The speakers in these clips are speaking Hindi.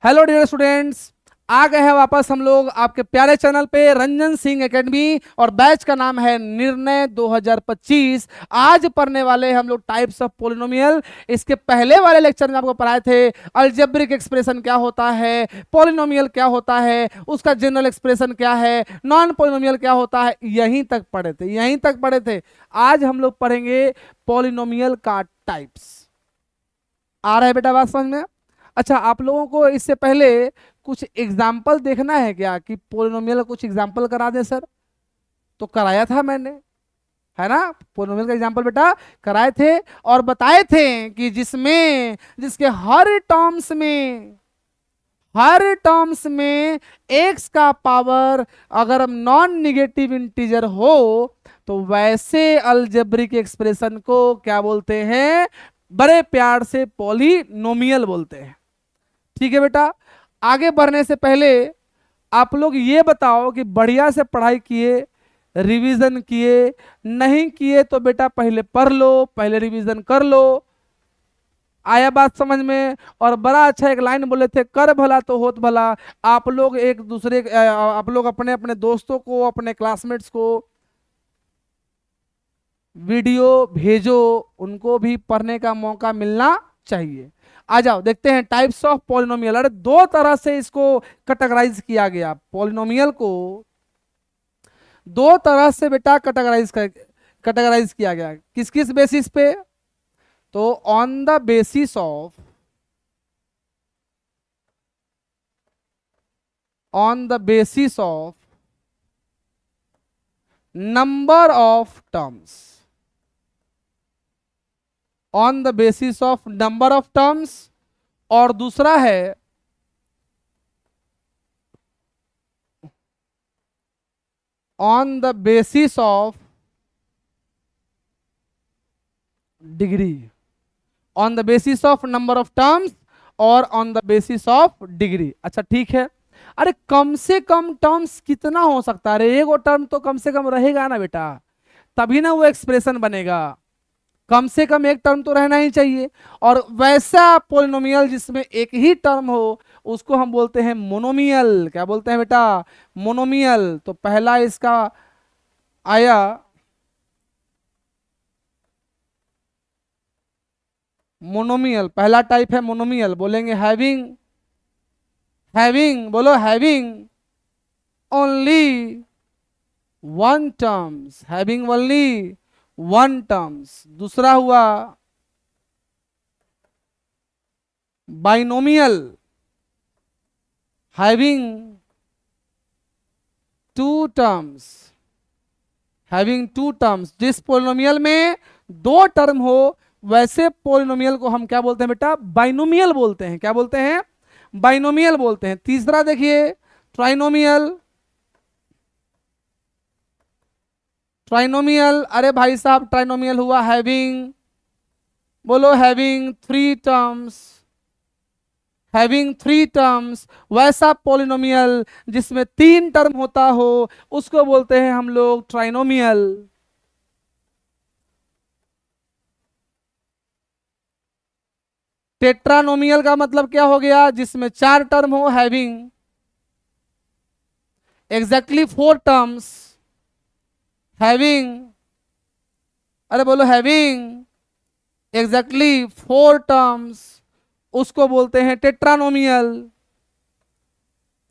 हेलो डियर स्टूडेंट्स, आ गए हैं वापस हम लोग आपके प्यारे चैनल पे रंजन सिंह एकेडमी और बैच का नाम है निर्णय 2025। आज पढ़ने वाले हम लोग टाइप्स ऑफ पॉलिनोमियल। इसके पहले वाले लेक्चर में आपको पढ़ाए थे अलजेब्रिक एक्सप्रेशन क्या होता है, पॉलिनोमियल क्या होता है, उसका जनरल एक्सप्रेशन क्या है, नॉन पॉलिनोमियल क्या होता है। यहीं तक पढ़े थे। आज हम लोग पढ़ेंगे पॉलिनोमियल का टाइप्स। आ रहा है बेटा बात समझ में? अच्छा, आप लोगों को इससे पहले कुछ एग्जाम्पल देखना है क्या कि पोलिनोमियल का कुछ एग्जाम्पल करा दे सर? तो कराया था मैंने, है ना? पोलिनोमियल का एग्जाम्पल बेटा कराए थे और बताए थे कि जिसके हर टर्म्स में एक्स का पावर अगर नॉन निगेटिव इंटीजर हो तो वैसे अलजेब्रिक एक्सप्रेशन को क्या बोलते हैं? बड़े प्यार से पॉलिनोमियल बोलते हैं। ठीक है बेटा, आगे बढ़ने से पहले आप लोग ये बताओ कि बढ़िया से पढ़ाई किए, रिवीजन किए? नहीं किए तो बेटा पहले पढ़ लो, पहले रिवीजन कर लो। आया बात समझ में? और बड़ा अच्छा एक लाइन बोले थे, कर भला तो होत भला। आप लोग अपने अपने दोस्तों को, अपने क्लासमेट्स को वीडियो भेजो, उनको भी पढ़ने का मौका मिलना चाहिए। आ जाओ देखते हैं टाइप्स ऑफ पॉलिनोमियल। अरे दो तरह से इसको कैटेगराइज किया गया पॉलिनोमियल को, दो तरह से बेटा कैटेगराइज किया गया। किस किस बेसिस पे? तो on the basis of number of terms, on the basis of number of terms. और दूसरा है on the basis of degree, on the basis of number of terms और on the basis of degree. अच्छा ठीक है। अरे कम से कम टर्म्स कितना हो सकता है? अरे एगो टर्म तो कम से कम रहेगा ना बेटा, तभी ना वो एक्सप्रेशन बनेगा। कम से कम एक टर्म तो रहना ही चाहिए। और वैसा पोलिनोमियल जिसमें एक ही टर्म हो उसको हम बोलते हैं मोनोमियल। क्या बोलते हैं बेटा? मोनोमियल। तो पहला इसका आया मोनोमियल, पहला टाइप है मोनोमियल। बोलेंगे हैविंग, बोलो having only one terms, having only one terms. दूसरा हुआ बाइनोमियल, हैविंग टू टर्म्स, जिस पोलिनोमियल में दो टर्म हो वैसे पोलिनोमियल को हम क्या बोलते हैं बेटा? बाइनोमियल बोलते हैं। क्या बोलते हैं? बाइनोमियल बोलते हैं। तीसरा देखिए ट्राइनोमियल। अरे भाई साहब ट्राइनोमियल हुआ हैविंग, बोलो हैविंग थ्री टर्म्स। वैसा पॉलिनोमियल जिसमें तीन टर्म होता हो उसको बोलते हैं हम लोग ट्राइनोमियल। टेट्रानोमियल का मतलब क्या हो गया? जिसमें चार टर्म हो, having exactly four terms, having, अरे बोलो हैविंग एग्जैक्टली फोर टर्म्स, उसको बोलते हैं टेट्रानोमियल।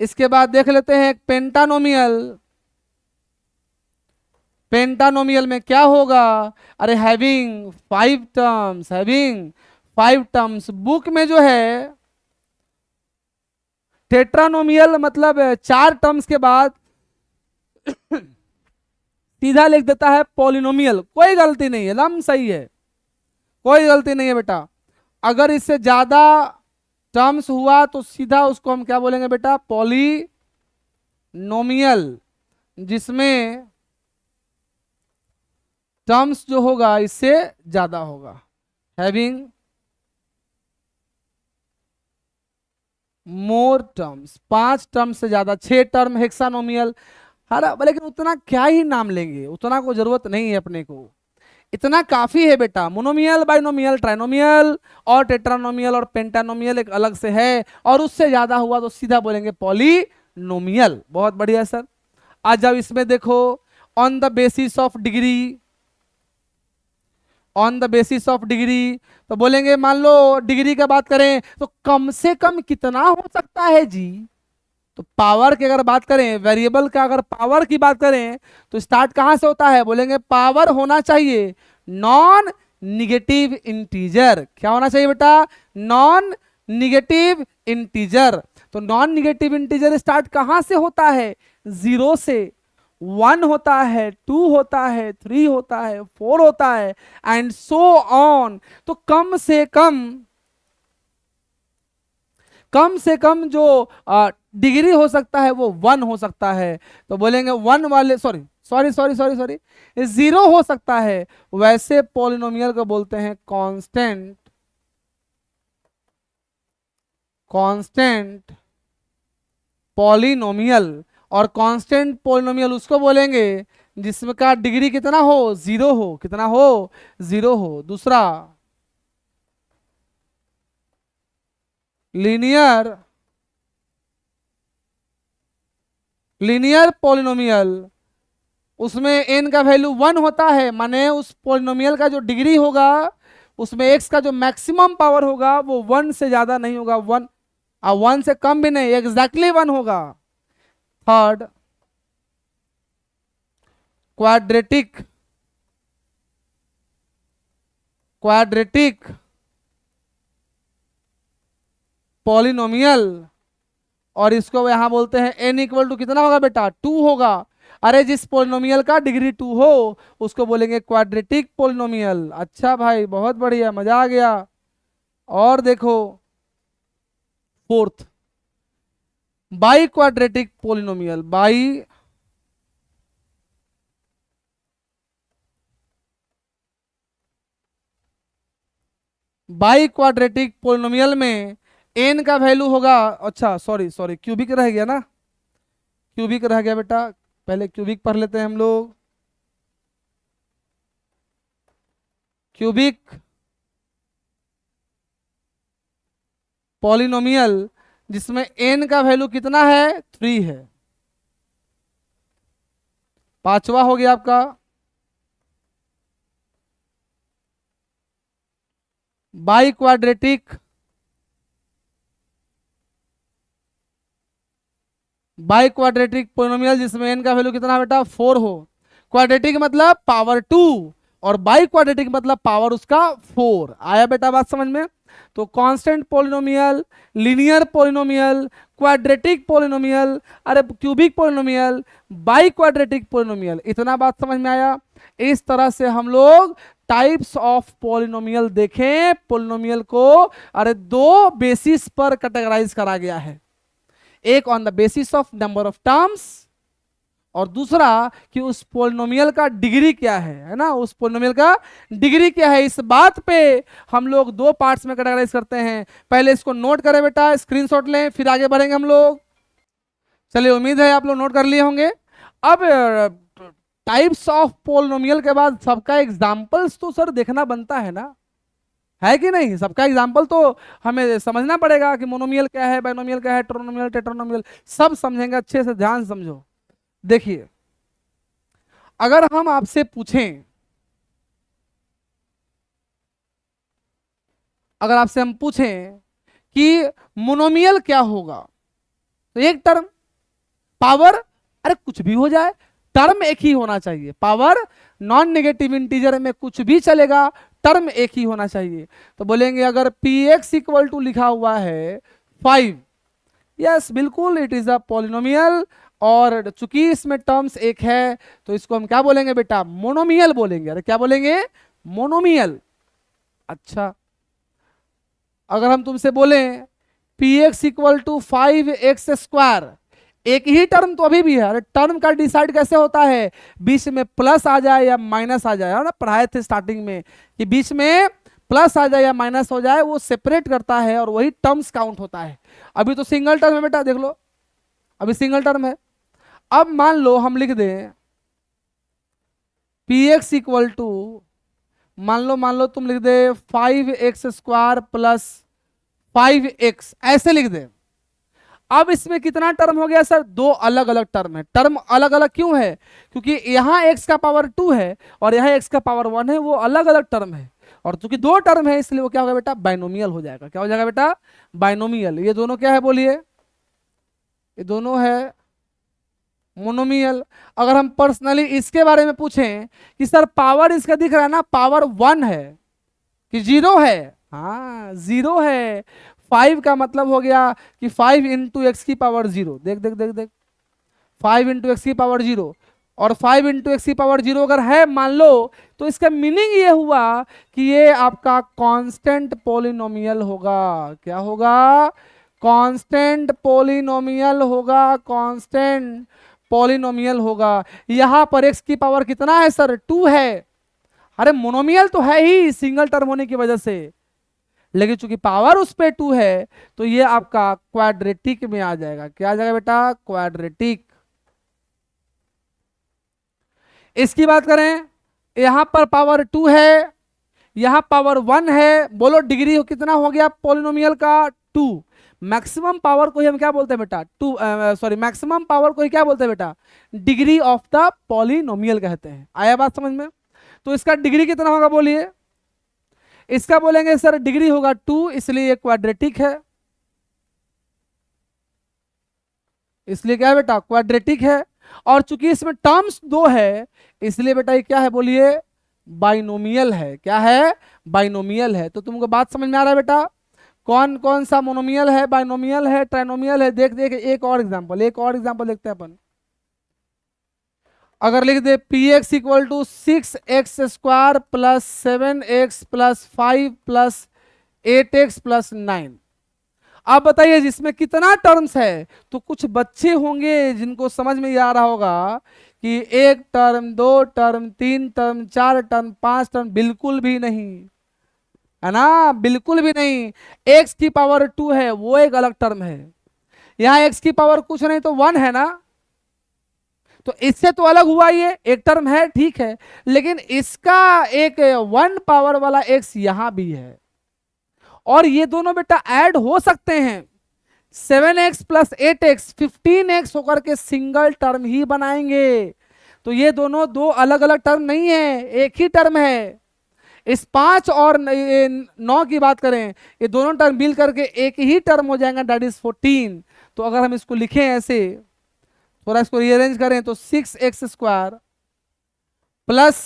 इसके बाद देख लेते हैं पेंटानोमियल। पेंटानोमियल में क्या होगा? अरे हैविंग फाइव टर्म्स। बुक में जो है टेट्रानोमियल मतलब चार टर्म्स के बाद सीधा लिख देता है पॉलिनोमियल। कोई गलती नहीं है, लम सही है, कोई गलती नहीं है बेटा। अगर इससे ज्यादा टर्म्स हुआ तो सीधा उसको हम क्या बोलेंगे बेटा? पॉलिनोमियल, जिसमें टर्म्स जो होगा इससे ज्यादा होगा। हैविंग मोर टर्म्स, पांच टर्म से ज्यादा, छह टर्म हेक्सानोमियल। हर लेकिन उतना क्या ही नाम लेंगे, उतना को जरूरत नहीं है अपने को। इतना काफी है बेटा। मोनोमियल, बाइनोमियल, ट्राइनोमियल और टेट्रानोमियल और पेंटानोमियल एक अलग से है, और उससे ज्यादा हुआ तो सीधा बोलेंगे पॉलीनोमियल। बहुत बढ़िया सर। आज जब इसमें देखो, on the basis of degree, on the basis of degree, तो बोलेंगे मान लो डिग्री का बात करें तो कम से कम कितना हो सकता है जी। तो पावर की अगर बात करें, वेरिएबल का अगर पावर की बात करें तो स्टार्ट कहां से होता है, बोलेंगे पावर होना चाहिए नॉन निगेटिव इंटीजर। क्या होना चाहिए बेटा, नॉन निगेटिव इंटीजर। तो नॉन निगेटिव इंटीजर स्टार्ट कहां से होता है, जीरो से। वन होता है, टू होता है, थ्री होता है, फोर होता है, एंड सो ऑन। तो कम से कम जो डिग्री हो सकता है वो वन हो सकता है। तो बोलेंगे वन वाले, sorry sorry sorry sorry sorry, zero हो सकता है। वैसे पॉलिनोमियल को बोलते हैं कांस्टेंट, कांस्टेंट पॉलिनोमियल। और कांस्टेंट पॉलिनोमियल उसको बोलेंगे जिसमें का डिग्री कितना हो, जीरो हो। कितना हो, जीरो हो। दूसरा लीनियर, लीनियर पॉलिनोमियल, उसमें n का वैल्यू वन होता है, माने उस पॉलिनोमियल का जो डिग्री होगा उसमें x का जो मैक्सिमम पावर होगा वो वन से ज्यादा नहीं होगा, वन, वन से कम भी नहीं, एग्जैक्टली वन होगा। थर्ड क्वाड्रेटिक, क्वाड्रेटिक पॉलिनोमियल, और इसको यहां बोलते हैं n इक्वल टू कितना होगा बेटा, टू होगा। अरे जिस पोलिनोमियल का डिग्री टू हो उसको बोलेंगे क्वाड्रेटिक पोलिनोमियल। अच्छा भाई, बहुत बढ़िया, मजा आ गया। और देखो fourth by quadratic polynomial, biquadratic polynomial में n का वैल्यू होगा, अच्छा सॉरी सॉरी क्यूबिक रह गया ना, क्यूबिक रह गया बेटा, पहले क्यूबिक पढ़ लेते हैं हम लोग। क्यूबिक पॉलिनोमियल जिसमें n का वैल्यू कितना है, थ्री है। पांचवा हो गया आपका biquadratic, biquadratic polynomial जिसमें n का वैल्यू कितना बेटा, फोर हो। क्वाड्रेटिक मतलब पावर टू, और बाई क्वाड्रेटिक मतलब पावर उसका फोर। आया बेटा बात समझ में। तो constant polynomial, linear polynomial, quadratic polynomial, अरे cubic polynomial, biquadratic polynomial, इतना बात समझ में आया। इस तरह से हम लोग टाइप्स ऑफ पोलिनोमियल देखें। पोलिनोमियल को अरे दो बेसिस पर कैटेगराइज करा गया है, एक on the basis of number of terms, और दूसरा कि उस पोलिनोमियल का डिग्री क्या है ना, उस पोलिनोमियल का डिग्री क्या है। इस बात पे हम लोग दो पार्ट्स में कैटेगराइज करते हैं। पहले इसको नोट करें बेटा, स्क्रीनशॉट लें, फिर आगे बढ़ेंगे हम लोग। चलिए, उम्मीद है आप लोग नोट कर लिए होंगे। अब टाइप्स ऑफ पोलिनोमियल के बाद सबका एग्जाम्पल्स तो सर देखना बनता है ना, है कि नहीं। सबका एग्जाम्पल तो हमें समझना पड़ेगा कि मोनोमियल क्या है, बाइनोमियल क्या है, ट्रोनोमियल, टेट्रानोमियल, सब समझेंगे। अच्छे से ध्यान समझो। देखिए, अगर हम आपसे पूछें, अगर आपसे हम पूछें कि मोनोमियल क्या होगा, तो एक टर्म, पावर, अरे कुछ भी हो जाए, टर्म एक ही होना चाहिए। पावर नॉन नेगेटिव इंटीजर में कुछ भी चलेगा, टर्म एक ही होना चाहिए। तो बोलेंगे अगर पी एक्स इक्वल टू लिखा हुआ है 5, यस बिल्कुल इट इज अ पॉलिनोमियल, और चूंकि इसमें टर्म्स एक है तो इसको हम क्या बोलेंगे बेटा, मोनोमियल बोलेंगे। अरे क्या बोलेंगे, मोनोमियल। अच्छा, अगर हम तुमसे बोलें P x equal to 5x², एक ही टर्म तो अभी भी है। अरे टर्म का डिसाइड कैसे होता है, बीच में प्लस आ जाए या माइनस आ जाए, ना पढ़ाए थे स्टार्टिंग में कि बीच में प्लस आ जाए या माइनस हो जाए वो सेपरेट करता है और वही टर्म्स काउंट होता है। अभी तो सिंगल टर्म है बेटा, देख लो अभी सिंगल टर्म है। अब मान लो हम लिख दें पी एक्स इक्वल टू मान लो तुम लिख दे 5x² प्लस 5x, ऐसे लिख दे। अब इसमें कितना टर्म हो गया सर? दो अलग अलग टर्म है। टर्म अलग अलग क्यों है? क्योंकि यहाँ x का पावर 2 है और यहाँ x का पावर 1 है, वो अलग अलग टर्म है। और चूंकि दो टर्म है इसलिए वो क्या होगा बेटा? बाइनोमियल हो जाएगा। क्या हो जाएगा बेटा? बाइनोमियल। ये दोनों क्या है बोलिए? ये दोनों है मोनोमियल। अगर हम पर्सनली इसके बारे में पूछें कि सर पावर इसका दिख रहा है ना, पावर 1 है कि 0 है? हाँ 0 है। 5 का मतलब हो गया कि 5 इंटू एक्स की पावर 0। देख देख देख देख, 5 इंटू एक्स की पावर 0। और 5 इंटू एक्स की पावर 0 अगर है मान लो, तो इसका मीनिंग ये हुआ कि ये आपका कांस्टेंट पोलिनोमियल होगा। क्या होगा? कांस्टेंट पोलिनोमियल होगा। कांस्टेंट पोलिनोमियल होगा। यहां पर एक्स की पावर कितना है सर? 2 है। अरे मोनोमियल तो है ही सिंगल टर्म होने की वजह से, लेकिन चूंकि पावर उस पे 2 है तो ये आपका क्वाड्रेटिक में आ जाएगा। क्या आ जाएगा बेटा? क्वाड्रेटिक। इसकी बात करें, यहां पर पावर 2 है, यहां पावर 1 है। बोलो डिग्री कितना हो गया पॉलिनोमियल का? 2। मैक्सिमम पावर को ही हम क्या बोलते हैं बेटा? 2, सॉरी, मैक्सिमम पावर को ही क्या बोलते हैं बेटा? डिग्री ऑफ द पॉलिनोमियल कहते हैं। आया बात समझ में? तो इसका डिग्री कितना होगा बोलिए? इसका बोलेंगे सर डिग्री होगा 2, इसलिए ये क्वाड्रेटिक है। इसलिए क्या है बेटा? क्वाड्रेटिक है। और चूंकि इसमें टर्म्स 2 है इसलिए बेटा ये क्या है बोलिए? बाइनोमियल है। क्या है? बाइनोमियल है। तो तुमको बात समझ में आ रहा है बेटा? कौन कौन सा मोनोमियल है, बाइनोमियल है, ट्राइनोमियल है? देख देख एक और एग्जांपल देखते हैं अपन। अगर लिख दे P x equal to 6x² plus 7x plus 5 plus 8x plus 9। आप बताइए जिसमें कितना टर्म्स है? तो कुछ बच्चे होंगे जिनको समझ में ये आ रहा होगा कि 1 term, 2 term, 3 term, 4 term, 5 term. बिल्कुल भी नहीं, है ना? बिल्कुल भी नहीं। x की पावर 2 है, वो एक अलग टर्म है। यहाँ x की पावर कुछ नहीं तो 1 है ना, तो इससे तो अलग हुआ, ये एक टर्म है ठीक है, लेकिन इसका एक 1 पावर वाला x यहां भी है। और ये दोनों बेटा ऐड हो सकते हैं। 7x प्लस 8x 15x होकर के सिंगल टर्म ही बनाएंगे। तो ये दोनों दो अलग अलग टर्म नहीं है, एक ही टर्म है। इस 5 और 9 की बात करें, ये दोनों टर्म मिल करके एक ही टर्म हो जाएगा, दैट इज 14। तो अगर हम इसको लिखें ऐसे, थोड़ा इसको रीअरेंज करें तो 6x² प्लस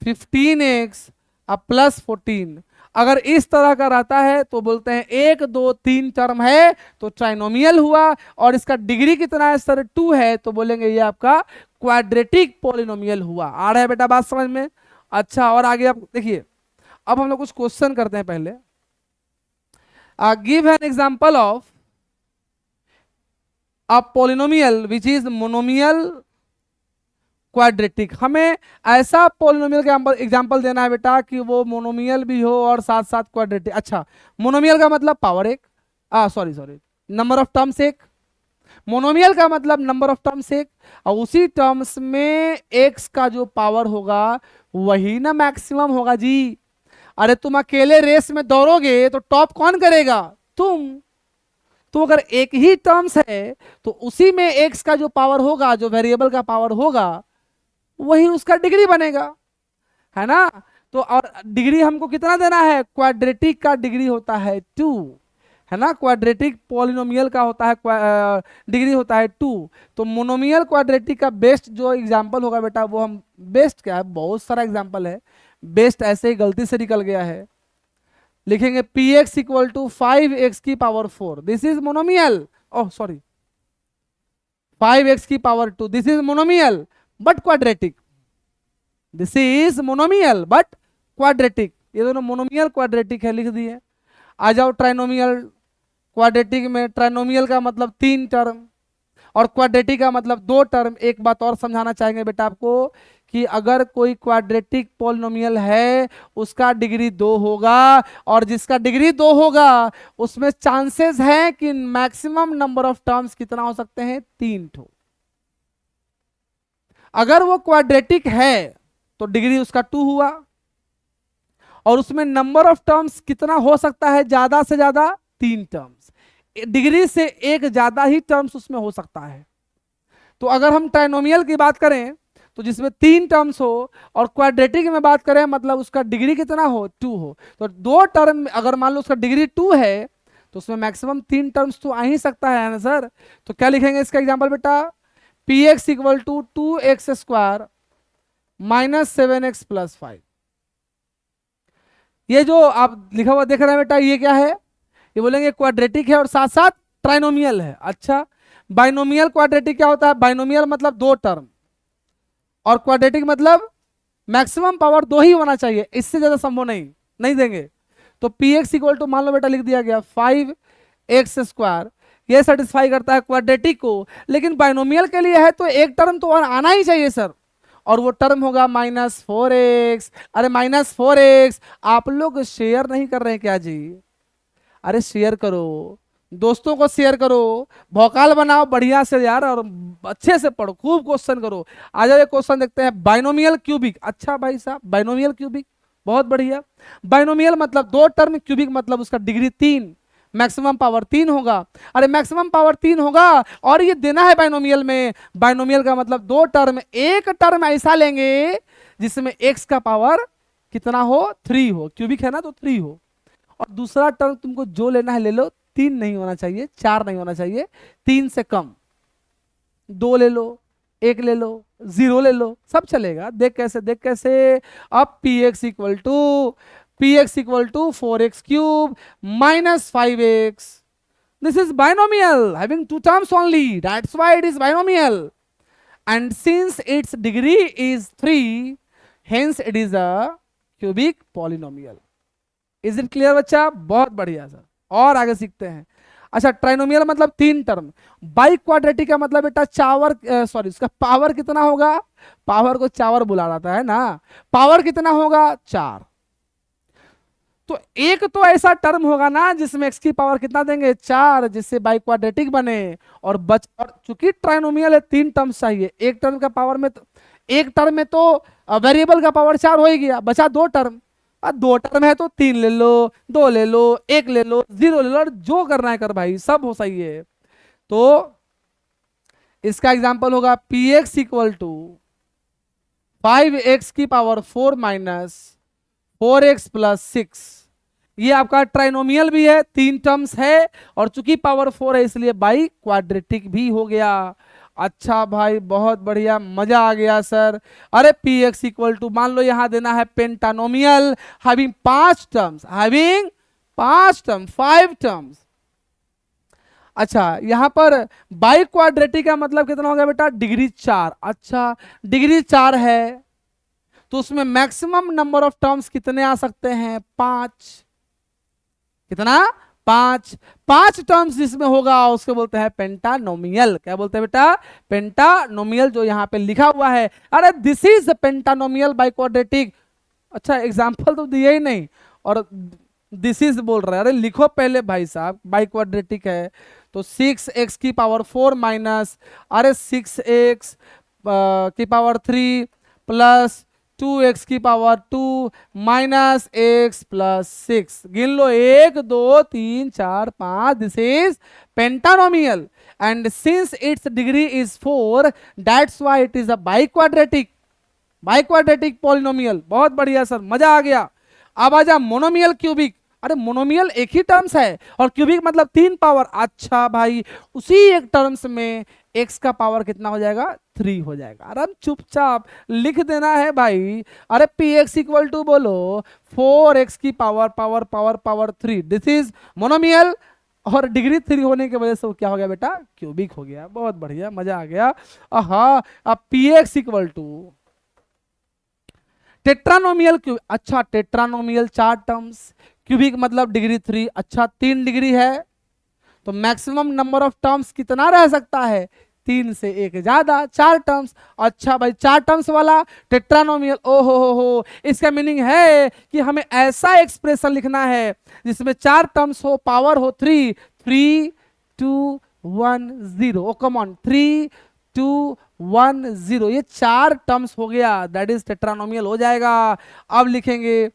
15x अब प्लस 14। अगर इस तरह का रहता है तो बोलते हैं 1 2 3 टर्म है तो ट्राइनोमियल हुआ। और इसका डिग्री कितना है सर? 2 है, तो बोलेंगे ये आपका क्वाड्रेटिक पॉलिनोमियल हुआ। आ रहा है बेटा बात समझ में? अच्छा, और आगे आप देखिए। अब हम लोग कुछ क्वेश्चन करते हैं पहले। Give an example of a polynomial which is monomial quadratic. हमें ऐसा पॉलिनोमियल का एग्जांपल देना है बेटा कि वो मोनोमियल भी हो और साथ साथ क्वाड्रेटिक। अच्छा, मोनोमियल का मतलब power 1, sorry number of terms 1। Monomial का मतलब नंबर ऑफ टर्म्स 1, और उसी टर्म्स में x का जो पावर होगा वही ना मैक्सिमम होगा जी। अरे तुम अकेले रेस में दौड़ोगे तो टॉप कौन करेगा? तुम। तो अगर एक ही टर्म्स है तो उसी में x का जो पावर होगा, जो वेरिएबल का पावर होगा, वही उसका डिग्री बनेगा, है ना? तो और डिग्री हमको कितना देना है? क्वाड्रेटिक का डिग्री होता है 2, है ना? क्वाड्रेटिक पॉलिनोमियल का होता है डिग्री होता है 2। तो मोनोमियल क्वाड्रेटिक का बेस्ट जो एग्जांपल होगा बेटा, वो हम बेस्ट क्या है, बहुत सारा एग्जांपल है, बेस्ट ऐसे ही गलती से निकल गया है। लिखेंगे P x equal to 5x की power 4, this is monomial. Oh sorry, 5x की power 2, this is monomial but quadratic. This is monomial but quadratic. ये दोनों मोनोमियल क्वाड्रेटिक है, लिख दिए। आ जाओ ट्राइनोमियल क्वाड्रेटिक में। ट्राइनोमियल का मतलब 3 टर्म और क्वाड्रेटिक का मतलब 2 टर्म। एक बात और समझाना चाहेंगे बेटा आपको कि अगर कोई क्वाड्रेटिक पॉलिनोमियल है उसका डिग्री 2 होगा, और जिसका डिग्री 2 होगा उसमें चांसेस है कि मैक्सिमम नंबर ऑफ टर्म्स कितना हो सकते हैं? 3 ठो। अगर वो क्वाड्रेटिक है तो डिग्री उसका 2 हुआ, और उसमें नंबर ऑफ टर्म्स कितना हो सकता है, ज्यादा से ज्यादा 3 टर्म्स, डिग्री से एक ज्यादा ही टर्म्स उसमें हो सकता है। तो अगर हम ट्राइनोमियल की बात करें तो जिसमें 3 टर्म्स हो, और क्वाड्रेटिक में बात करें मतलब उसका डिग्री कितना हो, 2 हो, तो 2 टर्म अगर मान लो उसका डिग्री 2 है तो उसमें मैक्सिमम 3 टर्म्स तो आ ही सकता है ना सर। तो क्या लिखेंगे इसका एग्जांपल बेटा, P x equal to 2x square minus 7x plus 5। ये जो आप लिखा हुआ देख रहे हैं बेटा, ये क्या है, ये बोलेंगे क्वाड्रेटिक है और साथ साथ ट्राइनोमियल है। अच्छा, बाइनोमियल क्वाड्रेटिक क्या होता है, बाइनोमियल मतलब 2 टर्म, और क्वाड्रेटिक मतलब मैक्सिमम पावर 2 ही होना चाहिए, इससे ज्यादा संभव नहीं देंगे। तो पी एक्स इक्वल टू मान लो बेटा लिख दिया गया 5x स्क्वायर, ये सेटिस्फाई करता है क्वाड्रेटिक को, लेकिन बाइनोमियल के लिए है तो एक टर्म तो आना ही चाहिए सर, और वो टर्म होगा -4x। अरे -4x, आप लोग शेयर नहीं कर रहे हैं क्या जी? अरे शेयर करो, दोस्तों को शेयर करो, भौकाल बनाओ बढ़िया से यार, और अच्छे से पढ़ो, खूब क्वेश्चन करो। आ जाओ, ये क्वेश्चन देखते हैं, बाइनोमियल क्यूबिक। अच्छा भाई साहब, बाइनोमियल क्यूबिक बहुत बढ़िया। बाइनोमियल मतलब 2 टर्म, क्यूबिक मतलब उसका डिग्री 3, मैक्सिमम पावर 3 होगा। अरे मैक्सिमम पावर 3 होगा और ये देना है बाइनोमियल में, बाइनोमियल का मतलब 2 टर्म, एक टर्म ऐसा लेंगे जिसमें x का पावर कितना हो, 3 हो, क्यूबिक है ना तो 3 हो, और दूसरा टर्म तुमको जो लेना है ले लो, 3 नहीं होना चाहिए, 4 नहीं होना चाहिए, 3 से कम, 2 ले लो, 1 ले लो, 0 ले लो, सब चलेगा। देख कैसे, देख कैसे, अब P x equal to 4x cube minus 5x, this is binomial having 2 terms only, that's why it is binomial, and since its degree is 3 hence it is a cubic polynomial। Is it clear बच्चा? बहुत बढ़िया सर, और आगे सीखते हैं। अच्छा, ट्राइनोमियल मतलब 3 टर्म, बाई क्वाड्रेटिक का मतलब बेटा चावर, सॉरी उसका पावर कितना होगा, पावर को चावर बुला जाता है ना, पावर कितना होगा, 4। तो एक तो ऐसा टर्म होगा ना जिसमें x की पावर कितना देंगे, 4, जिससे बाई क्वाड्रेटिक बने, और चूंकि ट्राइनोमियल है 3 टर्म्स चाहिए, एक टर्म का पावर में तो, एक टर्म में तो वेरिएबल का पावर 4 हो ही गया, बचा 2 टर्म, और 2 टर्म है तो 3 ले लो, 2 ले लो, 1 ले लो, 0 ले लो, और जो करना है कर भाई, सब हो सही है। तो इसका एग्जांपल होगा P x equal to 5x की पावर 4 माइनस 4x प्लस 6। ये आपका ट्राइनोमियल भी है, 3 टर्म्स है, और चूंकि पावर 4 है इसलिए बाई क्वाड्रेटिक भी हो गया। अच्छा भाई, बहुत बढ़िया, मजा आ गया सर। अरे पी एक्स इक्वल टू मान लो यहां देना है pentanomial having 5 terms, having 5 term, 5 terms. अच्छा, यहां पर बाई क्वाड्रेटिक का मतलब कितना हो गया बेटा, डिग्री 4। अच्छा, डिग्री 4 है तो उसमें मैक्सिमम नंबर ऑफ टर्म्स कितने आ सकते हैं, 5। कितना, 5। 5 टर्म्स जिसमें होगा उसको बोलते हैं पेंटानोमियल। क्या बोलते हैं बेटा, पेंटानोमियल, जो यहाँ पे लिखा हुआ है। अरे दिस इज पेंटानोमियल बाई क्वाड्रेटिक। अच्छा, एग्जाम्पल तो दिए ही नहीं और दिस इज बोल रहे हैं, अरे लिखो पहले भाई साहब, बाई क्वाड्रेटिक है तो 6x की पावर 4 माइनस, अरे 6x की पावर 3 प्लस 2x की पावर 2 माइनस x प्लस 6। गिन लो, 1 2 3 4 5, this is pentanomial, and since its degree is 4 that's why it is a biquadratic, biquadratic polynomial. बहुत बढ़िया सर, मजा आ गया। अब आजा मोनोमियल क्यूबिक। अरे मोनोमियल एक ही टर्म्स है और क्यूबिक मतलब 3 पावर। अच्छा भाई, उसी एक टर्म्स में x का पावर कितना हो जाएगा, 3 हो जाएगा। अरे चुपचाप लिख देना है भाई। अरे पी एक्स इक्वल टू बोलो 4x की power power power power 3, this is monomial, और डिग्री 3 होने की वजह से वो क्या हो गया बेटा, क्यूबिक हो गया। बहुत बढ़िया, मजा आ गया। हाँ, अब P x equal to tetranomial cube. अच्छा, टेट्रानोमियल 4 टर्म्स, क्यूबिक मतलब डिग्री 3। अच्छा, 3 डिग्री है तो मैक्सिमम नंबर ऑफ टर्म्स कितना रह सकता है, 3 से 1 ज्यादा, 4 टर्म्स। अच्छा भाई, 4 टर्म्स वाला टेट्रानोमियल, ओ हो, इसका मीनिंग है कि हमें ऐसा एक्सप्रेशन लिखना है जिसमें 4 टर्म्स हो, पावर हो 3, 3 2 1 0। ओ कम ऑन, 3 2 1 0, ये 4 टर्म्स हो गया, दैट इज टेट्रानोमियल हो जाएगा। अब लिखेंगे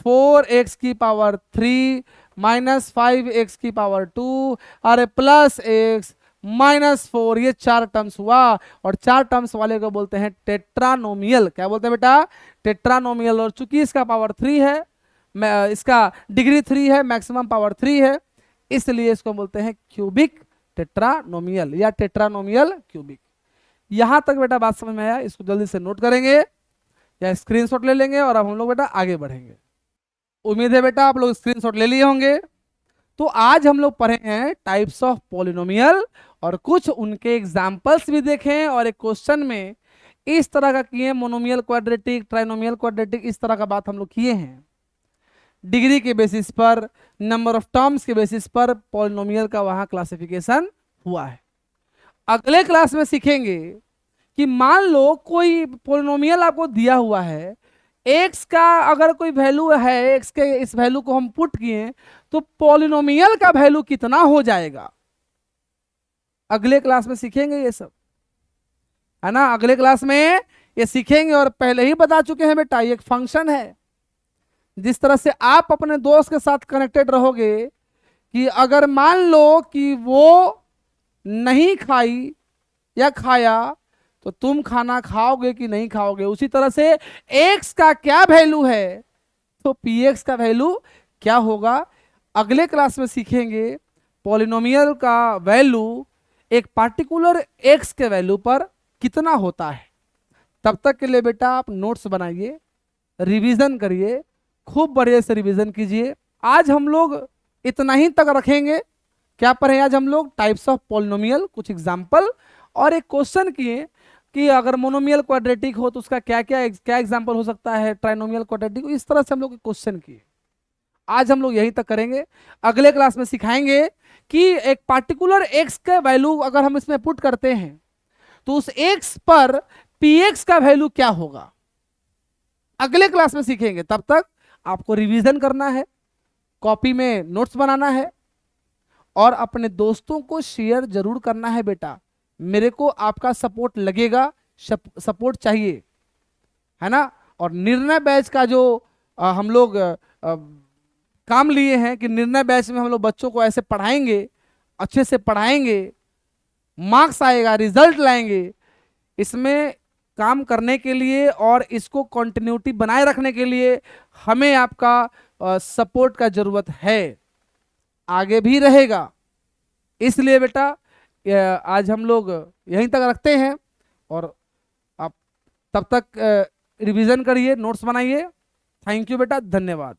4x की पावर 3 माइनस 5x की पावर 2 अरे प्लस x माइनस 4, ये 4 टर्म्स हुआ। और 4 टर्म्स वाले को बोलते हैं टेट्रानोमियल। क्या बोलते हैं बेटा? टेट्रानोमियल। और चूंकि इसका पावर 3 है, इसका डिग्री 3 है, मैक्सिमम पावर 3 है, इसलिए इसको बोलते हैं क्यूबिक टेट्रानोमियल या टेट्रानोमियल क्यूबिक। यहां तक बेटा बात समझ में आया? इसको जल्दी से नोट करेंगे या स्क्रीनशॉट ले लेंगे और अब हम लोग बेटा आगे बढ़ेंगे। उम्मीद है बेटा आप लोग स्क्रीनशॉट ले लिए होंगे। तो आज हम लोग पढ़े हैं टाइप्स ऑफ पॉलिनोमियल और कुछ उनके एग्जाम्पल्स भी देखें, और एक क्वेश्चन में इस तरह का किए, मोनोमियल क्वाड्रेटिक, ट्राइनोमियल क्वाड्रेटिक, इस तरह का बात हम लोग किए हैं। डिग्री के बेसिस पर, नंबर ऑफ टर्म्स के बेसिस पर पॉलिनोमियल का वहां क्लासिफिकेशन हुआ है। अगले क्लास में सीखेंगे कि मान लो कोई पॉलिनोमियल आपको दिया हुआ है, एक्स का अगर कोई वैल्यू है, एक्स के इस वैल्यू को हम पुट किए तो पॉलिनोमियल का वैल्यू कितना हो जाएगा। अगले क्लास में सीखेंगे ये सब, है ना? अगले क्लास में ये सीखेंगे। और पहले ही बता चुके हैं बेटा, ये एक फंक्शन है। जिस तरह से आप अपने दोस्त के साथ कनेक्टेड रहोगे कि अगर मान लो कि वो नहीं खाई या खाया तो तुम खाना खाओगे कि नहीं खाओगे, उसी तरह से एक्स का क्या वैल्यू है तो पी एक्स का वैल्यू क्या होगा। अगले क्लास में सीखेंगे पॉलिनोमियल का वैल्यू एक पार्टिकुलर एक्स के वैल्यू पर कितना होता है। तब तक के लिए बेटा आप नोट्स बनाइए, रिवीजन करिए, खूब बढ़िया से रिवीजन कीजिए। आज हम लोग इतना ही तक रखेंगे। क्या पढ़े आज हम लोग? टाइप्स ऑफ पॉलिनोमियल, कुछ एग्जाम्पल, और एक क्वेश्चन किए कि अगर मोनोमियल क्वाड्रेटिक हो तो उसका क्या क्या क्या एग्जाम्पल हो सकता है, ट्राइनोमियल क्वाड्रेटिक, इस तरह से हम लोग क्वेश्चन किए। आज हम लोग यहीं तक करेंगे। अगले क्लास में सिखाएंगे कि एक पार्टिकुलर एक्स का वैल्यू अगर हम इसमें पुट करते हैं तो उस एक्स पर पी एक्स का वैल्यू क्या होगा। अगले क्लास में सीखेंगे। तब तक आपको रिवीजन करना है, कॉपी में नोट्स बनाना है और अपने दोस्तों को शेयर जरूर करना है बेटा। मेरे को आपका सपोर्ट लगेगा, सपोर्ट चाहिए, है ना? और निर्णय बैच का जो हम लोग काम लिए हैं कि निर्णय बैच में हम लोग बच्चों को ऐसे पढ़ाएंगे, अच्छे से पढ़ाएंगे, मार्क्स आएगा, रिजल्ट लाएंगे। इसमें काम करने के लिए और इसको कंटिन्यूटी बनाए रखने के लिए हमें आपका सपोर्ट का जरूरत है, आगे भी रहेगा। इसलिए बेटा आज हम लोग यहीं तक रखते हैं और आप तब तक रिवीजन करिए, नोट्स बनाइए। थैंक यू बेटा, धन्यवाद।